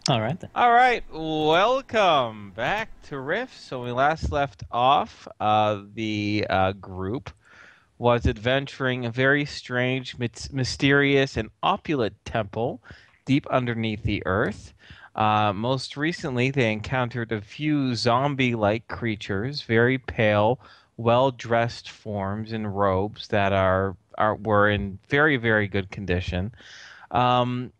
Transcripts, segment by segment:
All right then. All right, welcome back to Riff. So when we last left off, the group was adventuring a very strange, mysterious, and opulent temple deep underneath the earth. Most recently, they encountered a few zombie-like creatures, very pale, well-dressed forms in robes that were in very, very good condition. Um,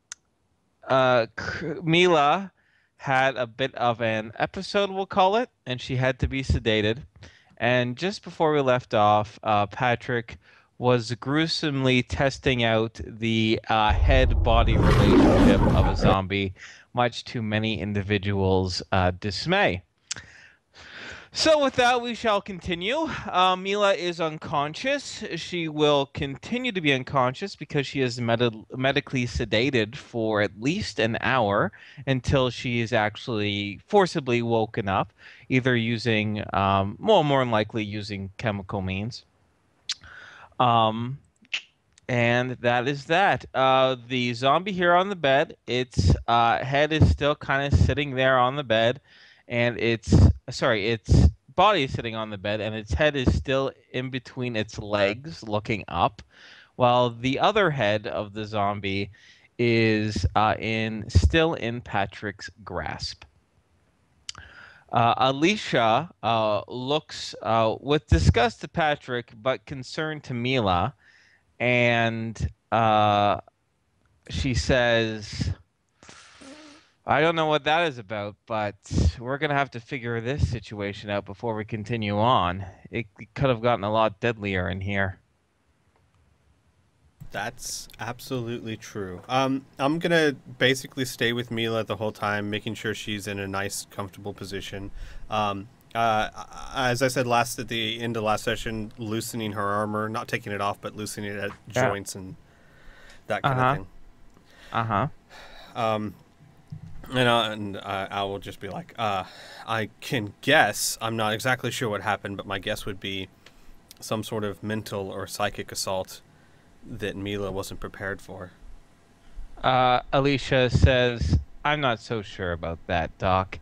Mila had a bit of an episode, we'll call it, and she had to be sedated. And just before we left off, Patrick was gruesomely testing out the head-body relationship of a zombie, much to many individuals' dismay. So with that, we shall continue. Mila is unconscious. She will continue to be unconscious because she is medically sedated for at least an hour until she is actually forcibly woken up, either using, well, more than likely using chemical means. Um, and that is that. The zombie here on the bed, its head is still kind of sitting there on the bed, and its body is sitting on the bed, and its head is still in between its legs, looking up, while the other head of the zombie is still in Patrick's grasp. Alicia looks with disgust to Patrick, but concerned to Mila, and she says, I don't know what that is about, but we're gonna have to figure this situation out before we continue on. It could have gotten a lot deadlier in here. That's absolutely true. I'm gonna basically stay with Mila the whole time, making sure she's in a nice, comfortable position. Um, as I said last at the end of last session, loosening her armor, not taking it off, but loosening it at Yeah. joints and that kind of Uh-huh. thing. Uh-huh. Um, I will just be like, I can guess. I'm not exactly sure what happened, but my guess would be some sort of mental or psychic assault that Mila wasn't prepared for. Alicia says, I'm not so sure about that, Doc.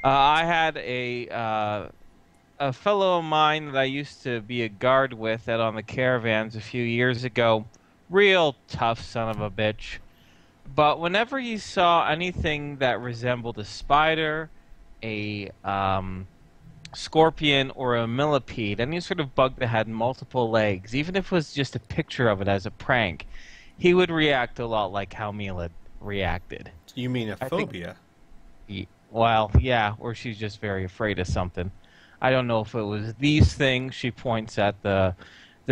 I had a fellow of mine that I used to be a guard with out on the caravans a few years ago. Real tough son of a bitch. But whenever you saw anything that resembled a spider, a scorpion, or a millipede, any sort of bug that had multiple legs, even if it was just a picture of it as a prank, he would react a lot like how Mila reacted. You mean a I think, phobia? well, yeah, or she's just very afraid of something. I don't know if it was these things. She points at the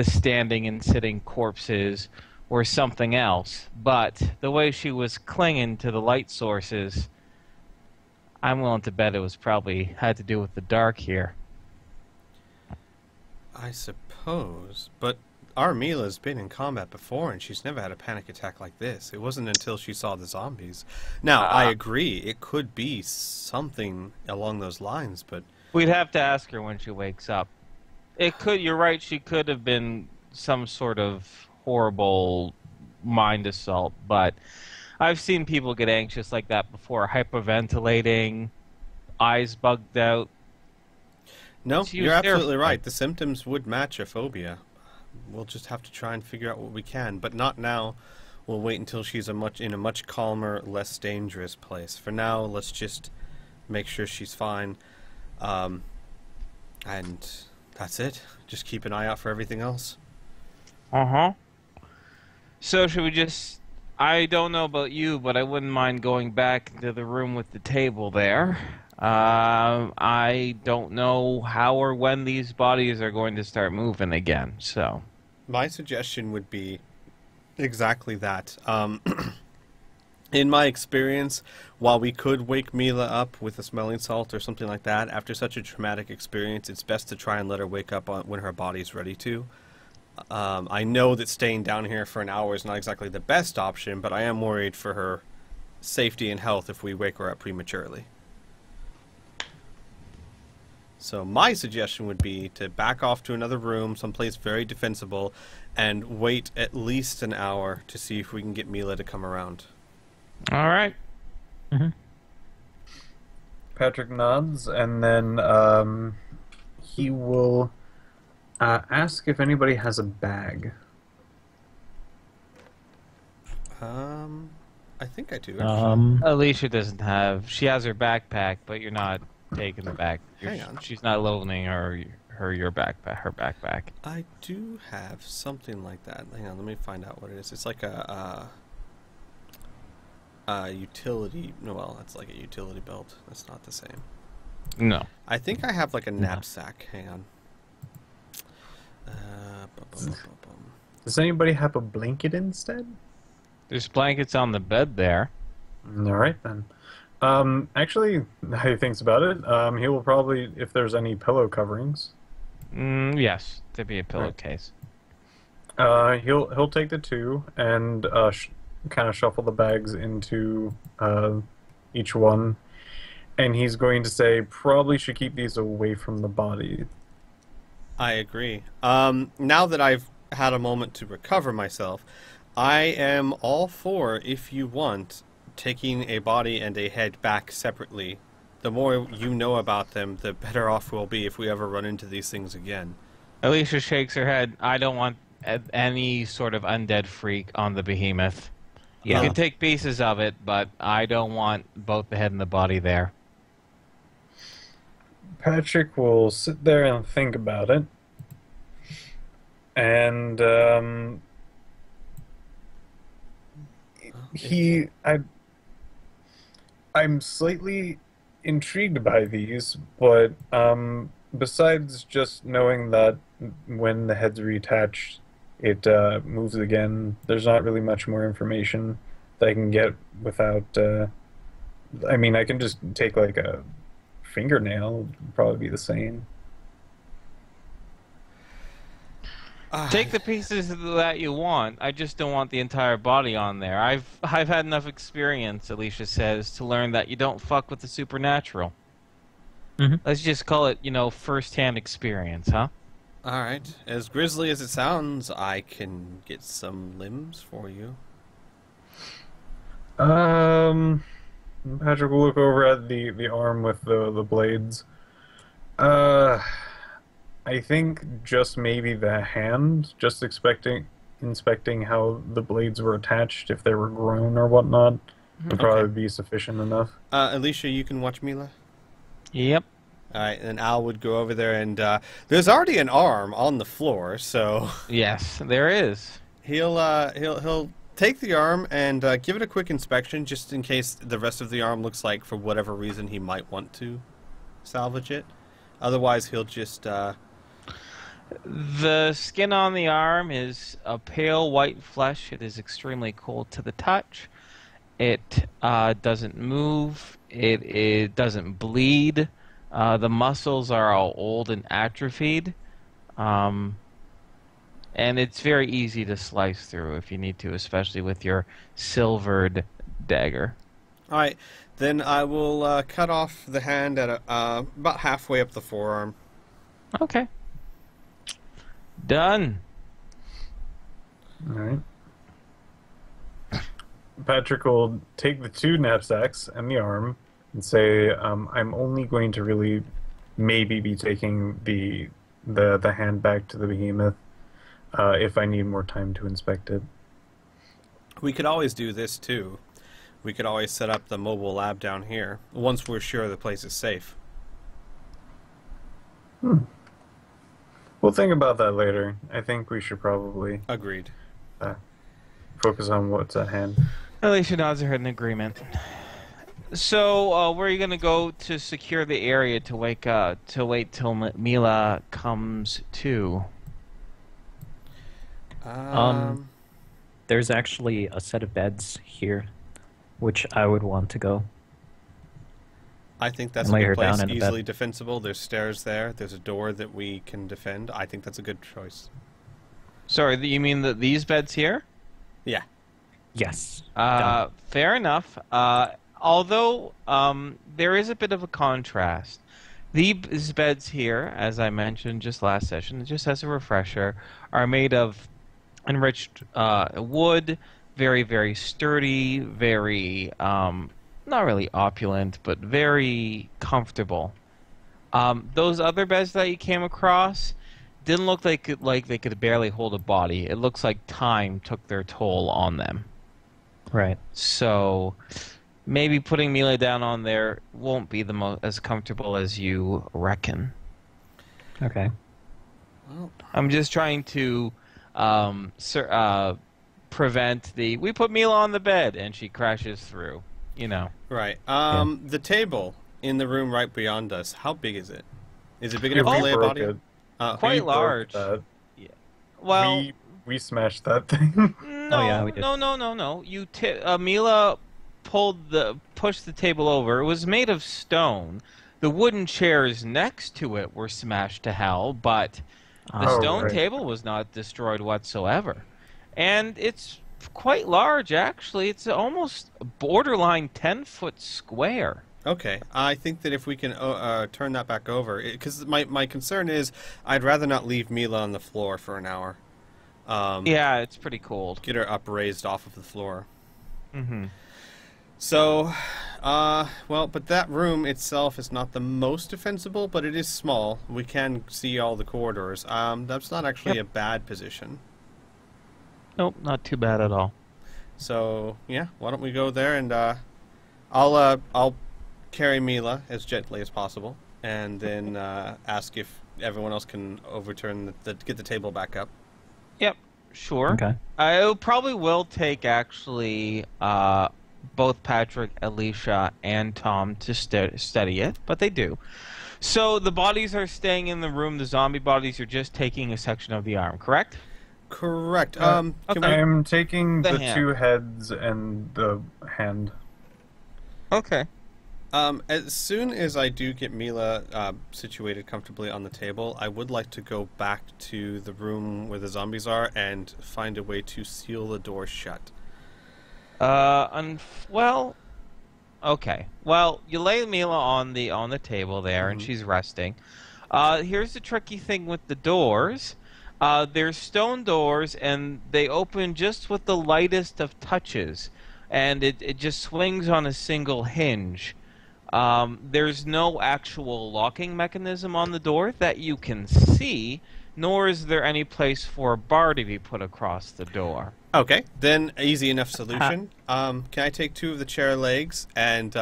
standing and sitting corpses or something else. But the way she was clinging to the light sources, I'm willing to bet it was probably had to do with the dark here. I suppose. But our Mila's been in combat before and she's never had a panic attack like this. It wasn't until she saw the zombies. Now, I Uh, agree, it could be something along those lines, but we'd have to ask her when she wakes up. It could, you're right, she could have been some sort of horrible mind assault, but I've seen people get anxious like that before, hyperventilating, eyes bugged out. no, She you're was absolutely terrified. right. The symptoms would match a phobia. We'll just have to try and figure out what we can, but not now. We'll wait until she's in a much calmer, less dangerous place. For now, let's just make sure she's fine. Um, and that's it. Just keep an eye out for everything else. Uh-huh. So should we just? I don't know about you, but I wouldn't mind going back into the room with the table there. I don't know how or when these bodies are going to start moving again. So, My suggestion would be exactly that. In my experience, while we could wake Mila up with a smelling salt or something like that, after such a traumatic experience, it's best to try and let her wake up when her body's ready to. I know that staying down here for an hour is not exactly the best option, but I am worried for her safety and health if we wake her up prematurely. So my suggestion would be to back off to another room, someplace very defensible, and wait at least an hour to see if we can get Mila to come around. all right. Mhm. Patrick nods, and then he will ask if anybody has a bag. Um, I think I do actually. Um, Alicia doesn't have. She has her backpack, but you're not taking the back. Hang on. She's not loaning her your backpack. Her backpack. I do have something like that. Hang on, let me find out what it is. It's like a utility. No, well, that's like a utility belt. That's not the same. No. I think I have like a No. knapsack. Hang on. Bum, bum, bum. Does anybody have a blanket instead? There's blankets on the bed there. All right then. Actually, now he thinks about it, he will probably, if there's any pillow coverings, Yes, there'd be a pillowcase. he'll take the two and kind of shuffle the bags into each one, and he's going to say probably should keep these away from the body. I agree. Now that I've had a moment to recover myself, I am all for, if you want, taking a body and a head back separately. The more you know about them, the better off we'll be if we ever run into these things again. Alicia shakes her head. I don't want any sort of undead freak on the behemoth. You yeah. can take pieces of it, but I don't want both the head and the body there. Patrick will sit there and think about it, and I'm slightly intrigued by these, but besides just knowing that when the head's reattached, it moves again, there's not really much more information that I can get without. I mean, I can just take like a fingernail, would probably be the same. Take the pieces that you want. I just don't want the entire body on there. I've had enough experience, Alicia says, to learn that you don't fuck with the supernatural. Mhm. Let's just call it, first-hand experience, huh? All right. As grisly as it sounds, I can get some limbs for you. Patrick will look over at the arm with the blades. I think just maybe the hand, just inspecting how the blades were attached, if they were grown or whatnot, would probably be sufficient enough. Alicia, you can watch Mila. Yep. All right, and Al would go over there, and there's already an arm on the floor, so Yes, there is. he'll take the arm and give it a quick inspection, just in case the rest of the arm looks like, for whatever reason, he might want to salvage it. Otherwise, he'll just. The skin on the arm is a pale white flesh. It is extremely cold to the touch. It doesn't move. It doesn't bleed. The muscles are all old and atrophied. And it's very easy to slice through if you need to, especially with your silvered dagger. All right, then I will cut off the hand at about halfway up the forearm. Okay. Done. All right. Patrick will take the two knapsacks and the arm and say, "I'm only going to really maybe be taking the hand back to the behemoth if I need more time to inspect it." We could always do this too. We could always set up the mobile lab down here once we're sure the place is safe. We'll think about that later. I think we should probably Agreed. focus on what's at hand. Alicia nods her head in agreement. So, where are you going to go to secure the area to wait till Mila comes to? There's actually a set of beds here, which I would want to go. I think that's and a lay good her place, down in a bed. easily defensible. There's stairs there. There's a door that we can defend. I think that's a good choice. Sorry, you mean these beds here? Yeah. Yes. Done. Fair enough. Although there is a bit of a contrast. These beds here, as I mentioned just last session, just as a refresher, are made of enriched wood, very, very sturdy, very not really opulent, but very comfortable. Those other beds that you came across didn't look like they could barely hold a body. It looks like time took their toll on them. Right. So maybe putting Mila down on there won't be as comfortable as you reckon. Okay. Well, I'm just trying to prevent we put Mila on the bed and she crashes through. You know. right. The table in the room right beyond us, how big is it? Is it big We enough to lay a broke body? it. Quite We broke large. that. Well, We smashed that thing. no, yeah, we did. no. Mila pushed the table over. It was made of stone. The wooden chairs next to it were smashed to hell, but the Oh, stone right. table was not destroyed whatsoever. And it's quite large, actually. It's almost borderline 10-foot square. Okay, I think that if we can turn that back over, because my concern is I'd rather not leave Mila on the floor for an hour. Yeah, it's pretty cold. Get her upraised off of the floor. Mm-hmm. So, well, but that room itself is not the most defensible, but it is small. We can see all the corridors. That's not actually a bad position. Nope, not too bad at all. So, yeah, why don't we go there and I'll carry Mila as gently as possible, and then ask if everyone else can overturn get the table back up. Yep, sure. Okay. I probably will take actually both Patrick, Alicia, and Tom to study it, but they do. So the bodies are staying in the room. The zombie bodies are just taking a section of the arm, correct? Correct. okay. Can we, I'm taking The the hand. 2 heads and the hand. Okay. as soon as I do get Mila situated comfortably on the table, I would like to go back to the room where the zombies are and find a way to seal the door shut. Well, okay. Well, you lay Mila on the table there, and she's resting. Here's the tricky thing with the doors. They're stone doors, and they open just with the lightest of touches, and it just swings on a single hinge. There's no actual locking mechanism on the door that you can see, nor is there any place for a bar to be put across the door. Okay, then easy enough solution. Can I take 2 of the chair legs and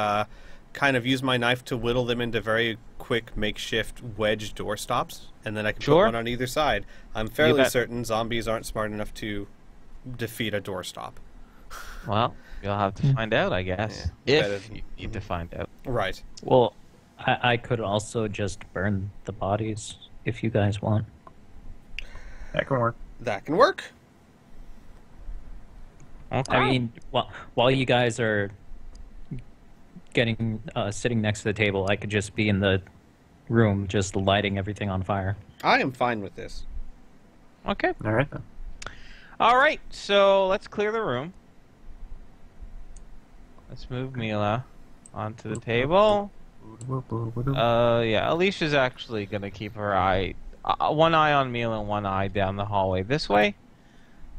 kind of use my knife to whittle them into very quick makeshift wedge door stops, and then I can put Sure. one on either side. I'm fairly bet. certain zombies aren't smart enough to defeat a door stop. Well, you'll have to find out, I guess. Yeah, better If than- you need to find out. Right. Well, I could also just burn the bodies if you guys want. That can work. That can work. Okay. I mean, while you guys are getting sitting next to the table, I could just be in the room, just lighting everything on fire. I am fine with this. Okay. All right then. All right. So let's clear the room. Let's move Mila onto the table. Yeah, Alicia's actually gonna keep her one eye on Mila and one eye down the hallway this way.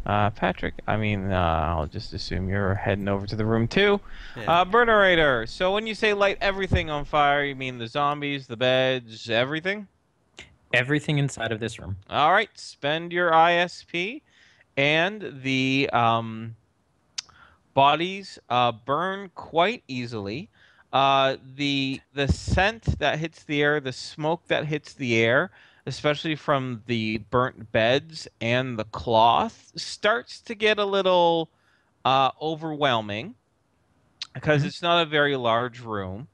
Patrick, I'll just assume you're heading over to the room too. Yeah. Burnerator, so when you say light everything on fire, you mean the zombies, the beds, everything? Everything inside of this room. All right, spend your ISP, and the bodies burn quite easily. The scent that hits the air, the smoke that hits the air, especially from the burnt beds and the cloth, starts to get a little overwhelming because it's not a very large room,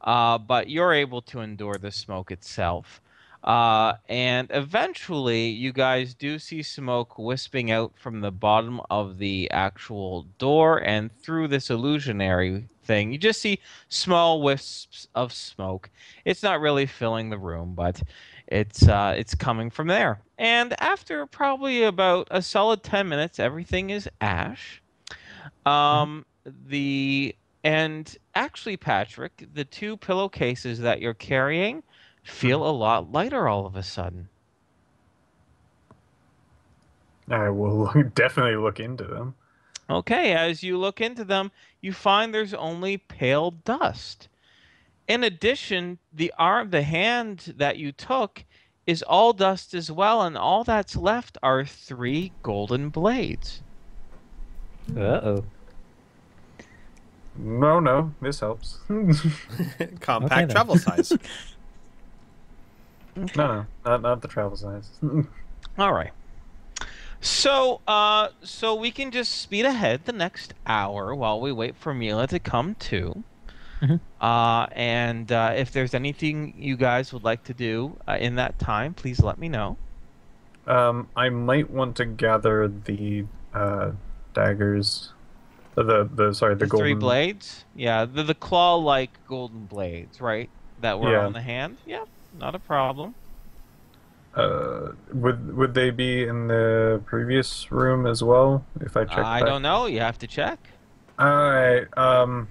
but you're able to endure the smoke itself. And eventually, you guys do see smoke wisping out from the bottom of the actual door and through this illusionary thing. You just see small wisps of smoke. It's not really filling the room, but it's coming from there. And after probably about a solid 10 minutes, everything is ash. And actually, Patrick, the 2 pillowcases that you're carrying feel a lot lighter all of a sudden. I will definitely look into them. Okay, as you look into them, you find there's only pale dust. In addition, the hand that you took is all dust as well, and all that's left are 3 golden blades. Uh-oh. No, this helps. Compact then. travel size. No, not the travel size. All right. So, so we can just speed ahead the next hour while we wait for Mila to come to. Mhm. And if there's anything you guys would like to do in that time, please let me know. I might want to gather the daggers. The 3 golden blades? Yeah, the claw-like golden blades, right? That were Yeah. on the hand? Yeah, not a problem. Would they be in the previous room as well? If I check. I don't know. You have to check. Alright, Tom,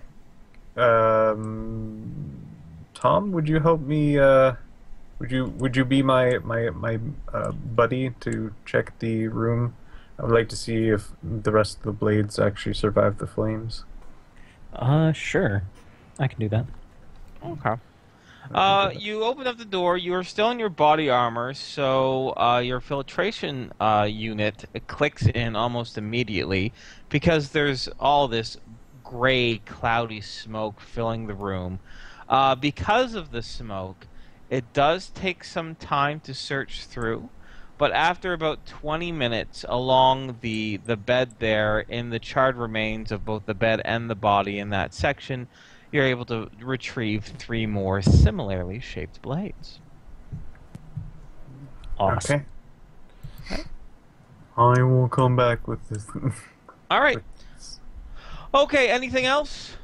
would you help me, would you be my buddy to check the room? I would like to see if the rest of the blades actually survive the flames. Sure. I can do that. Okay. You open up the door. You are still in your body armor, so your filtration unit clicks in almost immediately because there's all this gray, cloudy smoke filling the room. Because of the smoke, it does take some time to search through, but after about 20 minutes along the bed there, in the charred remains of both the bed and the body in that section, you're able to retrieve 3 more similarly shaped blades. Awesome. Okay. I will come back with this. All right. Okay, anything else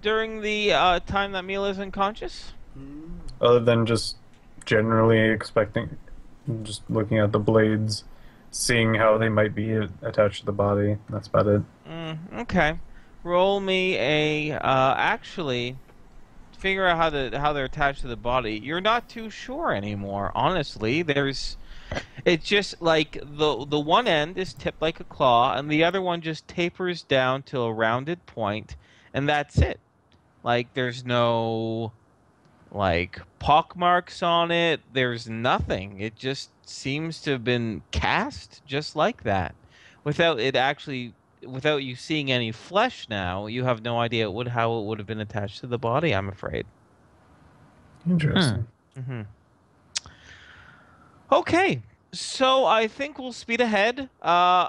during the time that Mila is unconscious? Other than just generally expecting, just looking at the blades, seeing how they might be attached to the body. That's about it. Okay. Roll me a actually figure out how they're attached to the body. You're not too sure anymore, honestly. It's just like the one end is tipped like a claw and the other one just tapers down to a rounded point, and that's it. Like there's no like pock marks on it. There's nothing. It just seems to have been cast just like that. Without you seeing any flesh now, you have no idea how it would have been attached to the body, I'm afraid. Interesting. hmm Okay, so I think we'll speed ahead.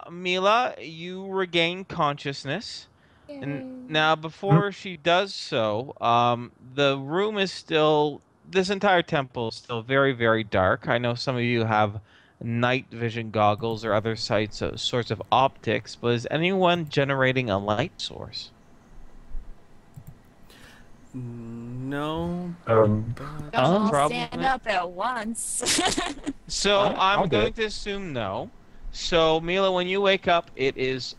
Mila, you regain consciousness. And now, before she does so, the room is still, this entire temple is still very, very dark. I know some of you have night vision goggles or other sorts of optics, but is anyone generating a light source? No. Um, But... Don't all Probably. stand up at once. So I'll I'm do going it. to assume no. So Mila, when you wake up, it is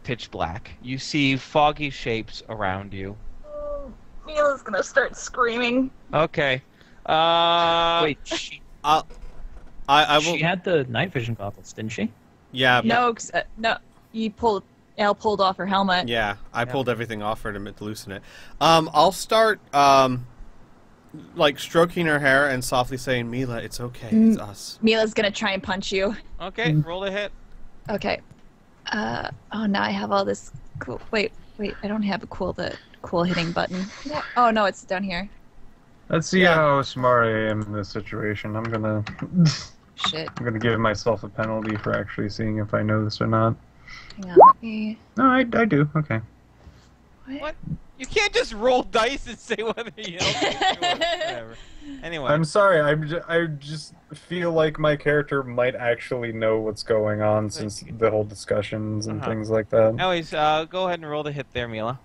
pitch black. You see foggy shapes around you. Mila's gonna start screaming. Okay. Wait, she I will. she had the night vision goggles, didn't she? Yeah. No, no. Elle pulled off her helmet. Yeah, I Yeah. pulled everything off her to loosen it. I'll start like stroking her hair and softly saying, "Mila, it's okay. It's us." Mila's gonna try and punch you. Okay, roll a hit. Okay. Oh, now I have all this cool. Wait. I don't have the cool hitting button. Oh no, it's down here. let's see Yeah. how smart I am in this situation. I'm gonna Shit. give myself a penalty for actually seeing if I know this or not. Hang on. Let me. No, I do. Okay. What? You can't just roll dice and say whether you know. Whatever. Anyway. I'm sorry. I just feel like my character might actually know what's going on since the whole discussions and Uh-huh. things like that. Anyways, go ahead and roll the hit there, Mila.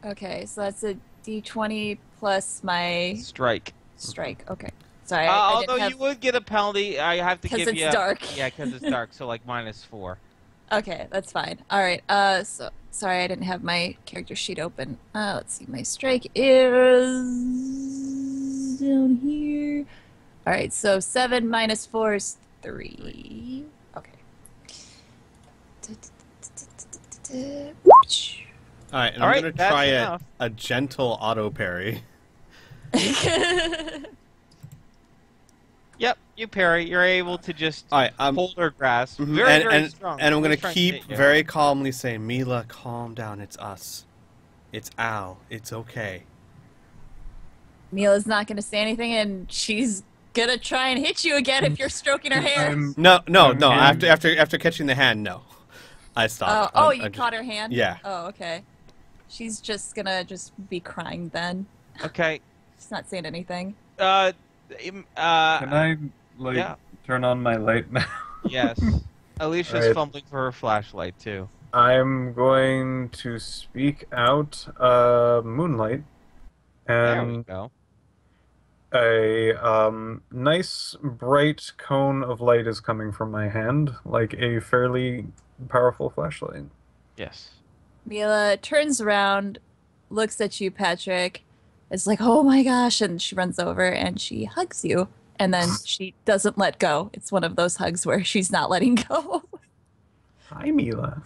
Okay, so that's a D20 plus my Strike. strike. Okay. Sorry. I Although didn't have... you would get a penalty, I have to 'Cause give it's you. dark. Yeah, because it's dark. So like -4. Okay, that's fine. All right. So sorry, I didn't have my character sheet open. Let's see. My strike is down here. All right. So 7 minus 4 is 3. Okay. All right, and All I'm right, going to that's try enough. a gentle auto parry. Yep, you parry. You're able to just All right, hold her grasp. mhm, Very, very strong. And I'm Who's going to trying keep hit you? very calmly saying, Mila, calm down. It's us. It's Al. It's okay. Mila's not going to say anything, and she's going to try and hit you again if you're stroking her hair. No. I'm- After catching the hand, no. I Oh, stopped. you caught her hand? Yeah. Oh, okay. She's just going to be crying then. Okay. She's not saying anything. Uh, Can I yeah. turn on my light now? Yes. Alicia's Right. fumbling for her flashlight too. I'm going to speak out Moonlight, There we and go. a nice bright cone of light is coming from my hand, like a fairly powerful flashlight. Yes. Mila turns around, looks at you, Patrick. It's like, oh my gosh. And she runs over and she hugs you. And then she doesn't let go. It's one of those hugs where she's not letting go. Hi, Mila.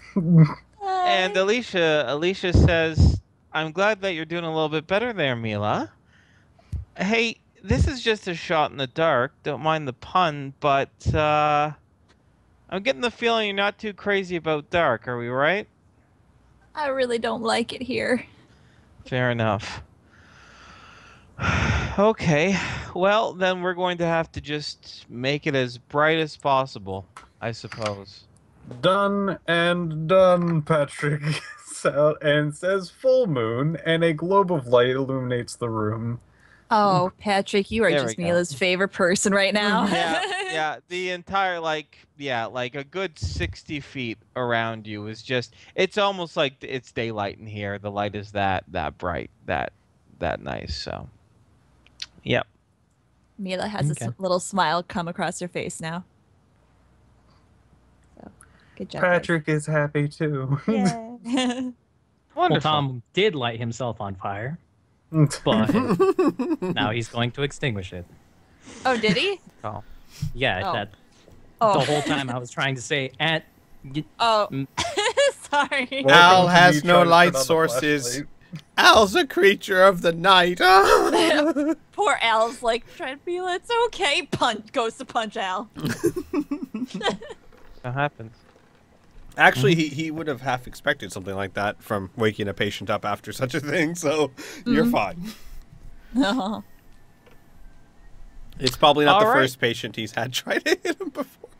And Alicia says, "I'm glad that you're doing a little bit better there, Mila. Hey, this is just a shot in the dark. Don't mind the pun, but I'm getting the feeling you're not too crazy about dark. Are we right?" I really don't like it here. Fair enough. Okay, well, then we're going to have to just make it as bright as possible, I suppose. Done and done, Patrick. And says full moon, and a globe of light illuminates the room. Oh, Patrick, you are There just we go. Mila's favorite person right now. Yeah, the entire, like a good 60 feet around you is just, it's almost like it's daylight in here. The light is that bright, that nice, so. Yep. Mila has Okay. a little smile come across her face now. So, good job. Patrick is happy too. guys. Well, Wonderful. Tom did light himself on fire, but now he's going to extinguish it. Oh, did he? Yeah, Oh. that Oh. the whole time I was trying to say, and Oh, Mm. sorry. Well- Al Welcome to has me no trying to light turn on the sources. flashlight. Al's a creature of the night. Poor Al's like trying to be, it's okay. Punch goes to punch Al. That happens. Actually, he would have half expected something like that from waking a patient up after such a thing, so you're fine. Oh. It's probably not the All right. first patient he's had try to hit him before.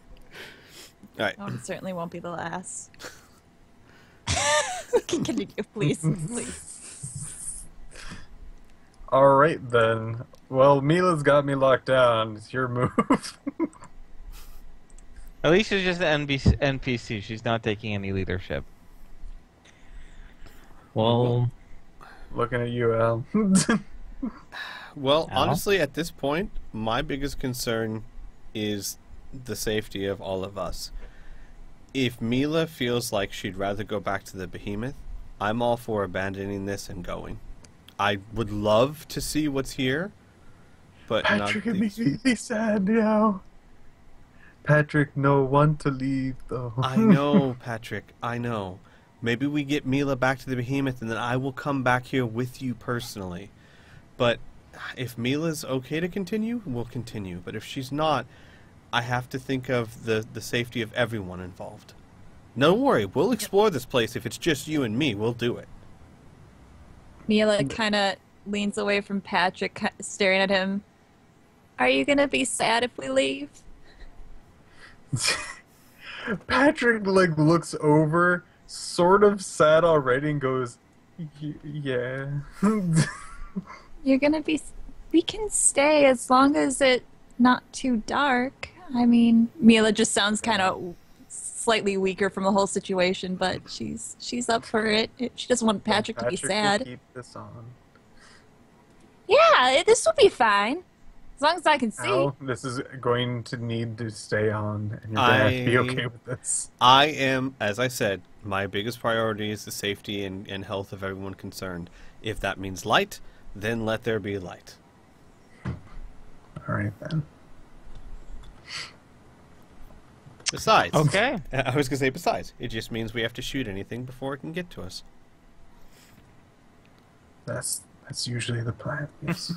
All right. Oh, it certainly won't be the last. Continue, please, please. All right then. Well, Mila's got me locked down. It's your move. Alicia's just an NPC. She's not taking any leadership. well, Looking at you, Al. Well, Al? honestly, at this point, my biggest concern is the safety of all of us. If Mila feels like she'd rather go back to the Behemoth, I'm all for abandoning this and going. I would love to see what's here, but Patrick, not it makes these. me sad now. Patrick, no one to leave though. I know, Patrick, I know. Maybe we get Mila back to the Behemoth and then I will come back here with you personally. But if Mila's okay to continue, we'll continue. But if she's not, I have to think of the safety of everyone involved. Don't worry, we'll explore this place. If it's just you and me, we'll do it. Mila kind of leans away from Patrick, staring at him. Are you gonna be sad if we leave? Patrick like looks over, sort of sad already, and goes, "Yeah." You're gonna be. We can stay as long as it's not too dark. I mean, Mila just sounds kind of slightly weaker from the whole situation, but she's up for it. She doesn't want Patrick to be will sad. keep this on. Yeah, this will be fine. As long as I can see. Al, this is going to need to stay on, and you're gonna have to be okay with this. I am, as I said, my biggest priority is the safety and health of everyone concerned. If that means light, then let there be light. All right then. Besides, Okay. I was going to say besides, it just means we have to shoot anything before it can get to us. That's usually the plan. Yes.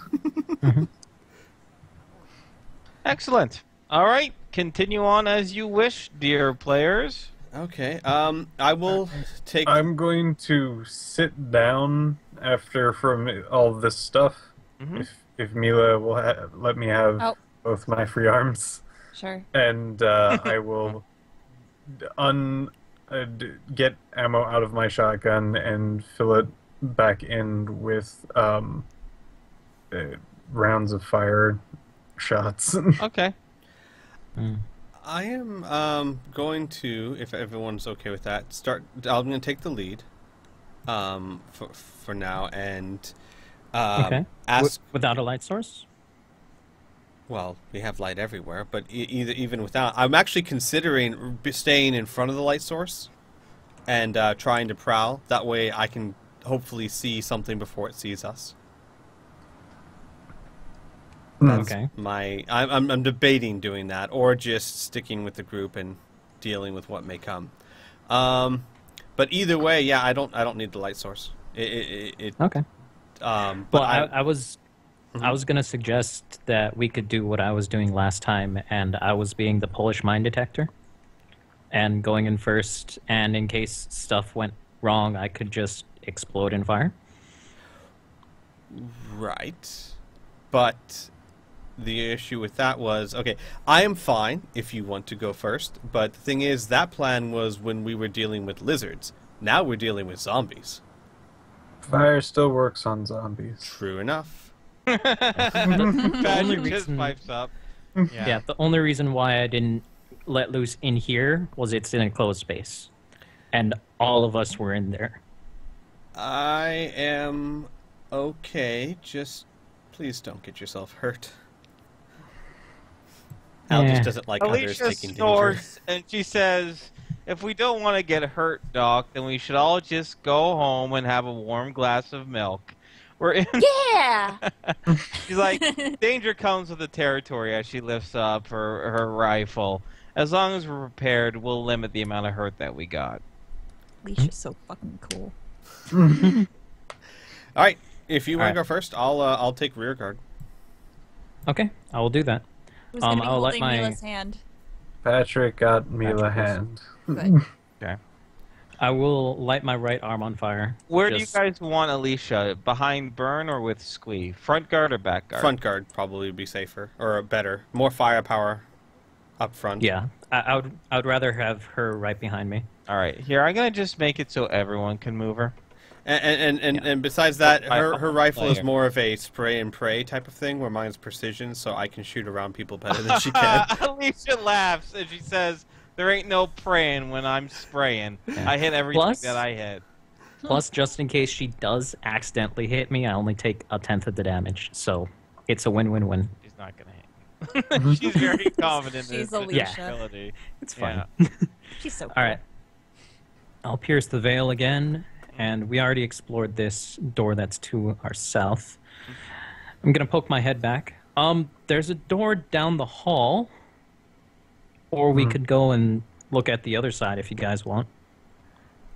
Excellent. All right, continue on as you wish, dear players. Okay. I will take. I'm going to sit down after from all this stuff. Mhm. If Mila will let me have both my free arms, Sure. and I will get ammo out of my shotgun and fill it back in with rounds of fire shots. Okay. I am going to, if everyone's okay with that, start. I'm going to take the lead, for now, and Okay. ask. Without a light source? Well, we have light everywhere, but even without, I'm actually considering staying in front of the light source and trying to prowl. That way, I can hopefully see something before it sees us. That's Okay. I'm debating doing that, or just sticking with the group and dealing with what may come. But either way, yeah, I don't need the light source. Okay. But Well, I was gonna suggest that we could do what I was doing last time, and I was being the Polish mine detector, and going in first. And in case stuff went wrong, I could just explode in fire. Right. But the issue with that was, okay, I am fine if you want to go first, but the thing is, that plan was when we were dealing with lizards. Now we're dealing with zombies. Fire still works on zombies. True enough. Patrick just reason- pipes up. Yeah. The only reason why I didn't let loose in here was it's in a closed space, and all of us were in there. I am okay, just please don't get yourself hurt. Al Yeah. just doesn't like others Alicia taking danger. snorts and she says, "If we don't want to get hurt, Doc, then we should all just go home and have a warm glass of milk." We're in. Yeah. She's like, "Danger comes with the territory." As she lifts up her rifle. As long as we're prepared, we'll limit the amount of hurt that we got. Alicia's so fucking cool. All right, if you want Alright. to go first, I'll take rear guard. Okay, I will do that. Who's gonna be I'll let holding my- Mila's hand? Patrick got Mila Patrick hand. Good. I will light my right arm on fire. Where Just- do you guys want Alicia? Behind Burn or with Squee? Front guard or back guard? Front guard probably would be safer or better, more firepower up front. Yeah, I would rather have her right behind me. All right, here I'm gonna just make it so everyone can move her. And besides that, her rifle is player. more of a spray and pray type of thing, where mine's precision, so I can shoot around people better than she can. Alicia laughs and she says, "There ain't no praying when I'm spraying. I hit everything Plus- that I hit." Plus, just in case she does accidentally hit me, I only take 1/10 of the damage, so it's a win-win-win. She's not gonna hit. She's very confident She's in Alicia. her ability. It's fine. She's so cool. All right. I'll pierce the veil again, and we already explored this door that's to our south. I'm gonna poke my head back. There's a door down the hall, or we could go and look at the other side if you guys want.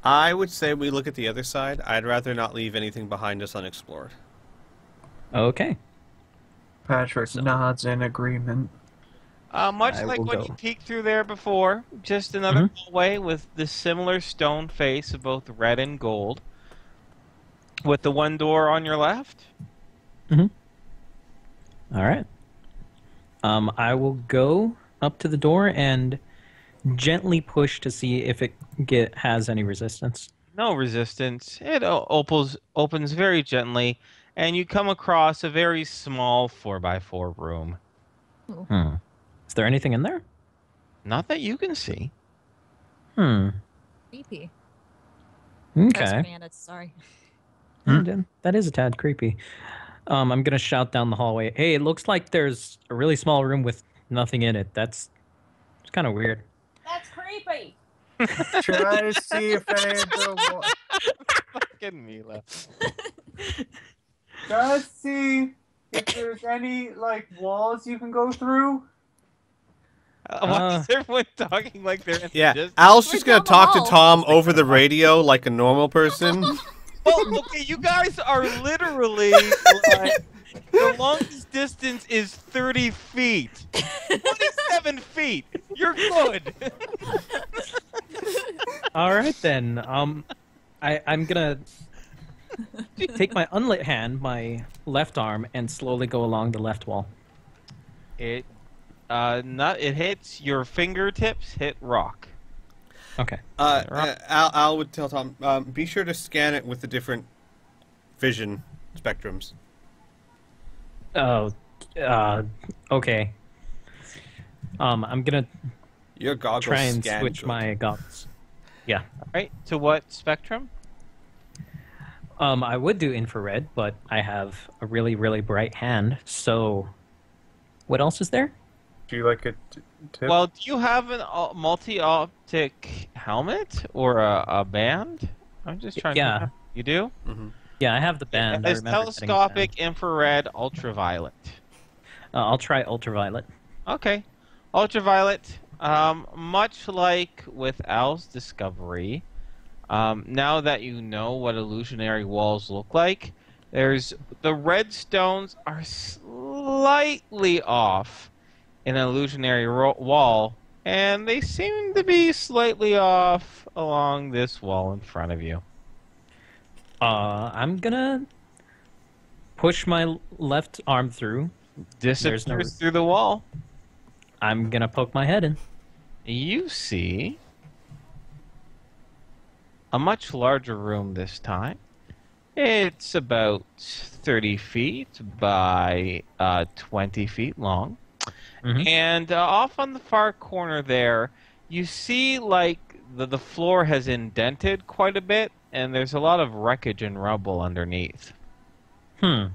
I would say we look at the other side. I'd rather not leave anything behind us unexplored. Okay. Patrick nods in agreement. Much I like will when go. you peeked through there before, just another Mhm. hallway with the similar stone face of both red and gold. With the one door on your left. All right. I will go up to the door and gently push to see if it has any resistance. No resistance. It opens very gently, and you come across a very small 4x4 room. Is there anything in there? Not that you can see. Creepy. That's Okay. bananas, sorry. That is a tad creepy. I'm gonna shout down the hallway. Hey, it looks like there's a really small room with nothing in it. It's kind of weird. That's creepy. Try to see if any of the Fucking Mila. Try to see if there's any walls you can go through. Why is everyone talking like they're in Yeah, the Al's just We're gonna down the talk to hall. Tom over the radio like a normal person. Well, okay, you guys are literally like, the longest distance is 30 feet. 27 feet. You're good. All right then. I'm gonna take my unlit hand, my left arm, and slowly go along the left wall. It it hits your fingertips, hit rock. Okay. Al would tell Tom, be sure to scan it with the different vision spectrums. Oh, okay. I'm gonna Your goggles try and scan switch good. my goggles. Yeah. Right, to what spectrum? I would do infrared, but I have a really, really bright hand. So, what else is there? Do you like a tip? Well, do you have a multi-optic helmet or a band? I'm just trying Yeah. to... You do? Yeah, I have the band. I It's remember getting the telescopic, infrared, ultraviolet. band. I'll try ultraviolet. Okay. Ultraviolet, much like with Al's discovery, now that you know what illusionary walls look like, the red stones are slightly off in an illusionary wall, and they seem to be slightly off along this wall in front of you. I'm gonna push my left arm through. Disappears through the wall. I'm gonna poke my head in. You see a much larger room this time. It's about 30 feet by 20 feet long. Mhm. And off on the far corner there, you see like the floor has indented quite a bit, and there's a lot of wreckage and rubble underneath. Hmm.